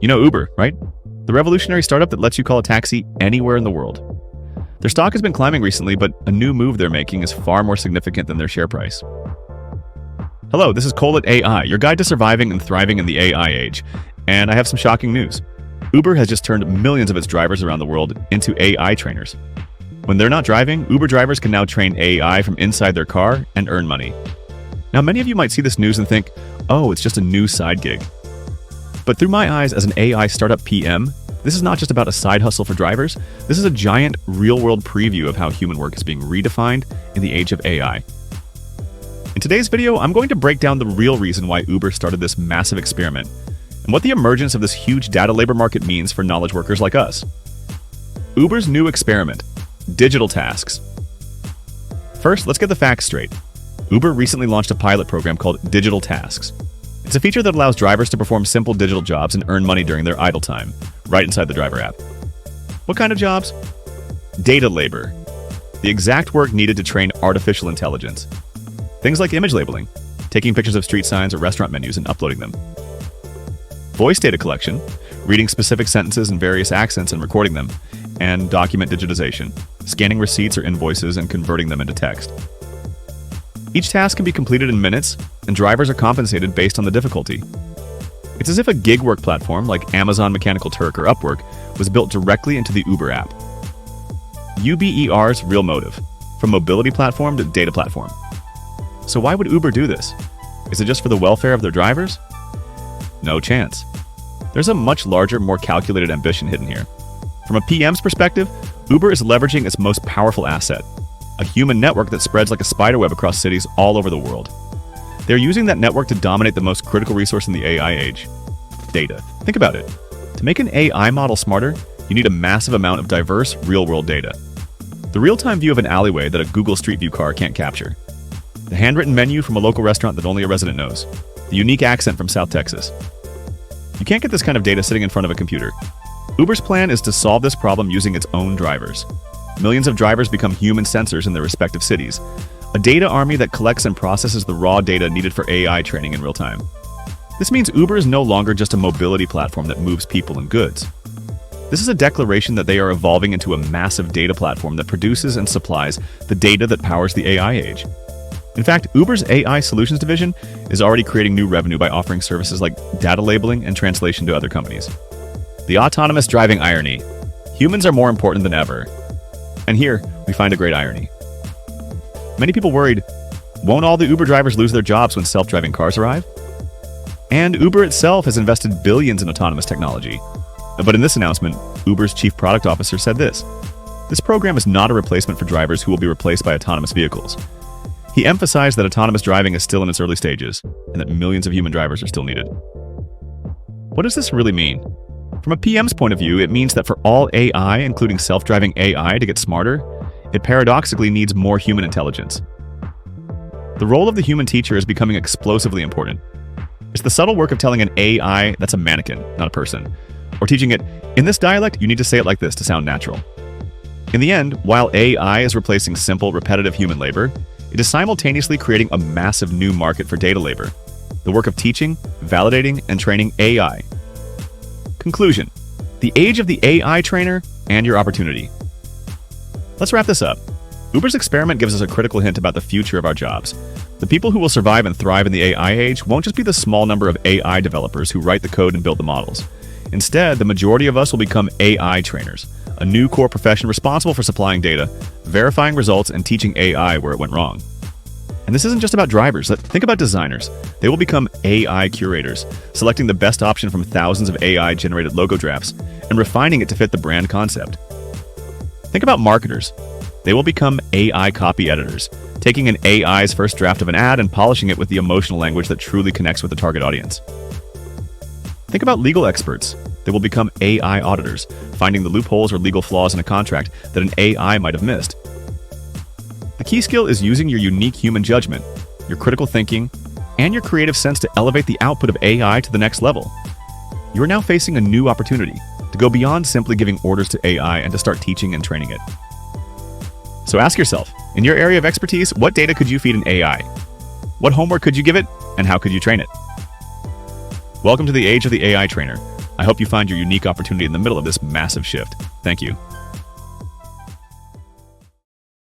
You know Uber, right? The revolutionary startup that lets you call a taxi anywhere in the world. Their stock has been climbing recently, but a new move they're making is far more significant than their share price. Hello, this is Cole at AI, your guide to surviving and thriving in the AI age. And I have some shocking news. Uber has just turned millions of its drivers around the world into AI trainers. When they're not driving, Uber drivers can now train AI from inside their car and earn money. Now, many of you might see this news and think, oh, it's just a new side gig. But through my eyes as an AI startup PM, this is not just about a side hustle for drivers. This is a giant, real-world preview of how human work is being redefined in the age of AI. In today's video, I'm going to break down the real reason why Uber started this massive experiment and what the emergence of this huge data labor market means for knowledge workers like us. Uber's new experiment, digital tasks. First, let's get the facts straight. Uber recently launched a pilot program called Digital Tasks. It's a feature that allows drivers to perform simple digital jobs and earn money during their idle time, right inside the driver app. What kind of jobs? Data labor. The exact work needed to train artificial intelligence. Things like image labeling, taking pictures of street signs or restaurant menus and uploading them. Voice data collection, reading specific sentences in various accents and recording them. And document digitization, scanning receipts or invoices and converting them into text. Each task can be completed in minutes, and drivers are compensated based on the difficulty. It's as if a gig work platform like Amazon Mechanical Turk or Upwork was built directly into the Uber app. UBER's real motive, from mobility platform to data platform. So why would Uber do this? Is it just for the welfare of their drivers? No chance. There's a much larger, more calculated ambition hidden here. From a PM's perspective, Uber is leveraging its most powerful asset, a human network that spreads like a spiderweb across cities all over the world. They're using that network to dominate the most critical resource in the AI age, data. Think about it. To make an AI model smarter, you need a massive amount of diverse, real-world data. The real-time view of an alleyway that a Google Street View car can't capture. The handwritten menu from a local restaurant that only a resident knows. The unique accent from South Texas. You can't get this kind of data sitting in front of a computer. Uber's plan is to solve this problem using its own drivers. Millions of drivers become human sensors in their respective cities, a data army that collects and processes the raw data needed for AI training in real time. This means Uber is no longer just a mobility platform that moves people and goods. This is a declaration that they are evolving into a massive data platform that produces and supplies the data that powers the AI age. In fact, Uber's AI Solutions division is already creating new revenue by offering services like data labeling and translation to other companies. The autonomous driving irony. Humans are more important than ever. And here, we find a great irony. Many people worried, won't all the Uber drivers lose their jobs when self-driving cars arrive? And Uber itself has invested billions in autonomous technology. But in this announcement, Uber's chief product officer said this: this program is not a replacement for drivers who will be replaced by autonomous vehicles. He emphasized that autonomous driving is still in its early stages, and that millions of human drivers are still needed. What does this really mean? From a PM's point of view, it means that for all AI, including self-driving AI, to get smarter, it paradoxically needs more human intelligence. The role of the human teacher is becoming explosively important. It's the subtle work of telling an AI that's a mannequin, not a person, or teaching it, in this dialect, you need to say it like this to sound natural. In the end, while AI is replacing simple, repetitive human labor, it is simultaneously creating a massive new market for data labor, the work of teaching, validating, and training AI. Conclusion: the age of the AI trainer and your opportunity. Let's wrap this up. Uber's experiment gives us a critical hint about the future of our jobs. The people who will survive and thrive in the AI age won't just be the small number of AI developers who write the code and build the models. Instead, the majority of us will become AI trainers, a new core profession responsible for supplying data, verifying results, and teaching AI where it went wrong. And this isn't just about drivers. Think about designers. They will become AI curators, selecting the best option from thousands of AI-generated logo drafts and refining it to fit the brand concept. Think about marketers. They will become AI copy editors, taking an AI's first draft of an ad and polishing it with the emotional language that truly connects with the target audience. Think about legal experts. They will become AI auditors, finding the loopholes or legal flaws in a contract that an AI might have missed. The key skill is using your unique human judgment, your critical thinking, and your creative sense to elevate the output of AI to the next level. You are now facing a new opportunity to go beyond simply giving orders to AI and to start teaching and training it. So ask yourself, in your area of expertise, what data could you feed an AI? What homework could you give it, and how could you train it? Welcome to the age of the AI trainer. I hope you find your unique opportunity in the middle of this massive shift. Thank you.